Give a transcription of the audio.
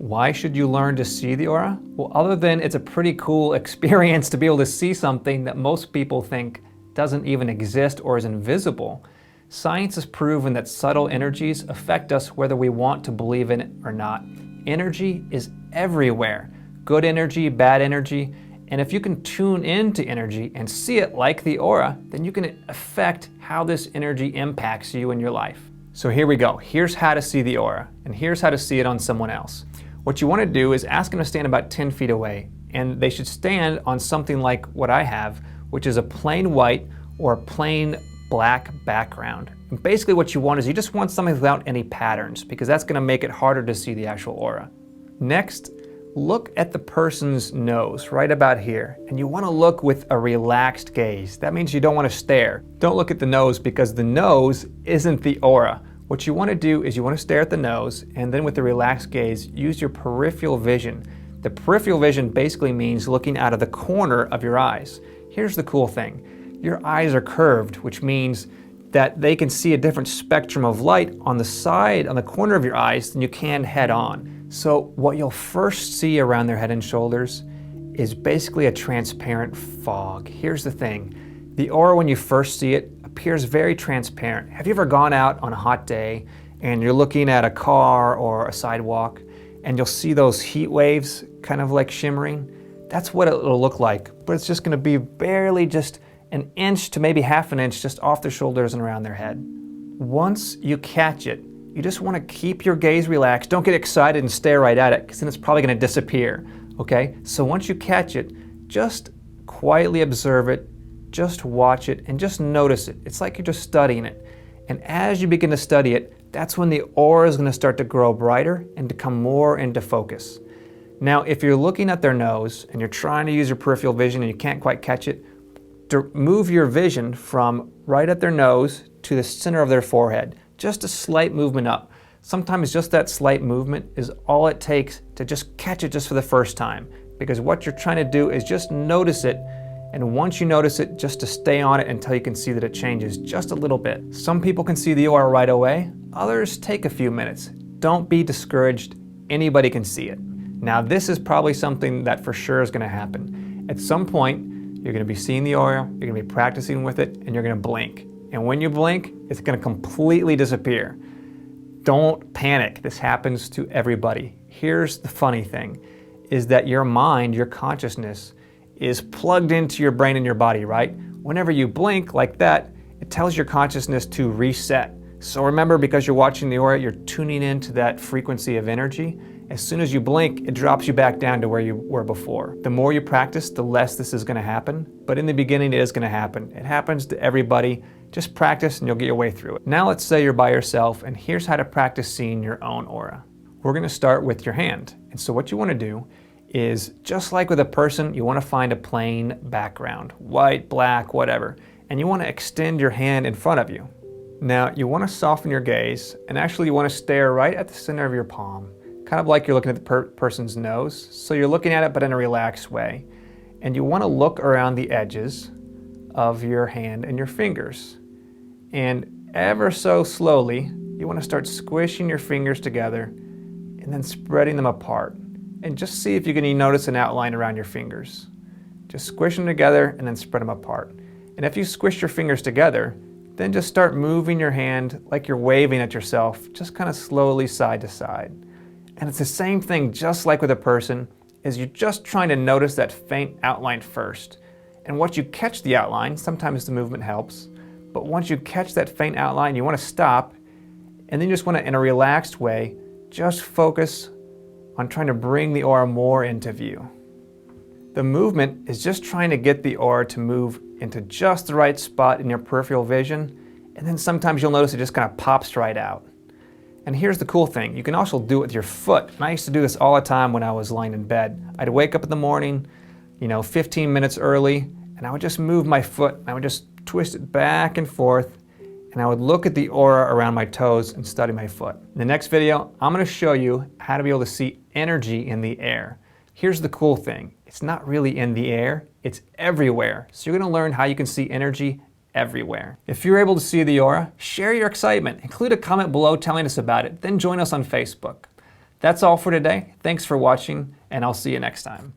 Why should you learn to see the aura? Well, other than it's a pretty cool experience to be able to see something that most people think doesn't even exist or is invisible, science has proven that subtle energies affect us whether we want to believe in it or not. Energy is everywhere. Good energy, bad energy. And if you can tune into energy and see it like the aura, then you can affect how this energy impacts you in your life. So here we go. Here's how to see the aura, and here's how to see it on someone else. What you want to do is ask them to stand about 10 feet away, and they should stand on something like what I have, which is a plain white or a plain black background. And basically what you want is you just want something without any patterns, because that's going to make it harder to see the actual aura. Next, look at the person's nose right about here, and you want to look with a relaxed gaze. That means you don't want to stare. Don't look at the nose, because the nose isn't the aura. What you want to do is you want to stare at the nose, and then with the relaxed gaze, use your peripheral vision. The peripheral vision basically means looking out of the corner of your eyes. Here's the cool thing. Your eyes are curved, which means that they can see a different spectrum of light on the side, on the corner of your eyes, than you can head on. So what you'll first see around their head and shoulders is basically a transparent fog. Here's the thing. The aura, when you first see it, appears very transparent. Have you ever gone out on a hot day and you're looking at a car or a sidewalk and you'll see those heat waves kind of like shimmering? That's what it'll look like, but it's just going to be barely just an inch to maybe half an inch just off their shoulders and around their head. Once you catch it, you just want to keep your gaze relaxed. Don't get excited and stare right at it, because then it's probably going to disappear, okay? So once you catch it, just quietly observe it, just watch it, and just notice it. It's like you're just studying it. And as you begin to study it, that's when the aura is going to start to grow brighter and to come more into focus. Now, if you're looking at their nose and you're trying to use your peripheral vision and you can't quite catch it, to move your vision from right at their nose to the center of their forehead. Just a slight movement up. Sometimes just that slight movement is all it takes to just catch it just for the first time. Because what you're trying to do is just notice it, and once you notice it, just to stay on it until you can see that it changes just a little bit. Some people can see the aura right away, others take a few minutes. Don't be discouraged, anybody can see it. Now this is probably something that for sure is going to happen. At some point, you're going to be seeing the aura, you're going to be practicing with it, and you're going to blink. And when you blink, it's going to completely disappear. Don't panic. This happens to everybody. Here's the funny thing, is that your mind, your consciousness, is plugged into your brain and your body, right? Whenever you blink like that, it tells your consciousness to reset. So remember, because you're watching the aura, you're tuning into that frequency of energy. As soon as you blink, it drops you back down to where you were before. The more you practice, the less this is going to happen. But in the beginning, it is going to happen. It happens to everybody. Just practice and you'll get your way through it. Now let's say you're by yourself, and here's how to practice seeing your own aura. We're going to start with your hand. And so what you want to do is, just like with a person, you want to find a plain background, white, black, whatever. And you want to extend your hand in front of you. Now you want to soften your gaze, and actually you want to stare right at the center of your palm. Kind of like you're looking at the person's nose. So you're looking at it, but in a relaxed way. And you want to look around the edges of your hand and your fingers. And ever so slowly, you want to start squishing your fingers together and then spreading them apart. And just see if you can notice an outline around your fingers. Just squish them together and then spread them apart. And if you squish your fingers together, then just start moving your hand like you're waving at yourself, just kind of slowly side to side. And it's the same thing, just like with a person, is you're just trying to notice that faint outline first. And once you catch the outline, sometimes the movement helps, but once you catch that faint outline, you want to stop, and then you just want to, in a relaxed way, just focus on trying to bring the aura more into view. The movement is just trying to get the aura to move into just the right spot in your peripheral vision, and then sometimes you'll notice it just kind of pops right out. And here's the cool thing, you can also do it with your foot. And I used to do this all the time when I was lying in bed. I'd wake up in the morning, 15 minutes early, and I would just move my foot. I would just twist it back and forth, and I would look at the aura around my toes and study my foot. In the next video, I'm going to show you how to be able to see energy in the air. Here's the cool thing, it's not really in the air, it's everywhere. So you're going to learn how you can see energy everywhere. If you're able to see the aura, share your excitement. Include a comment below telling us about it, then join us on Facebook. That's all for today. Thanks for watching, and I'll see you next time.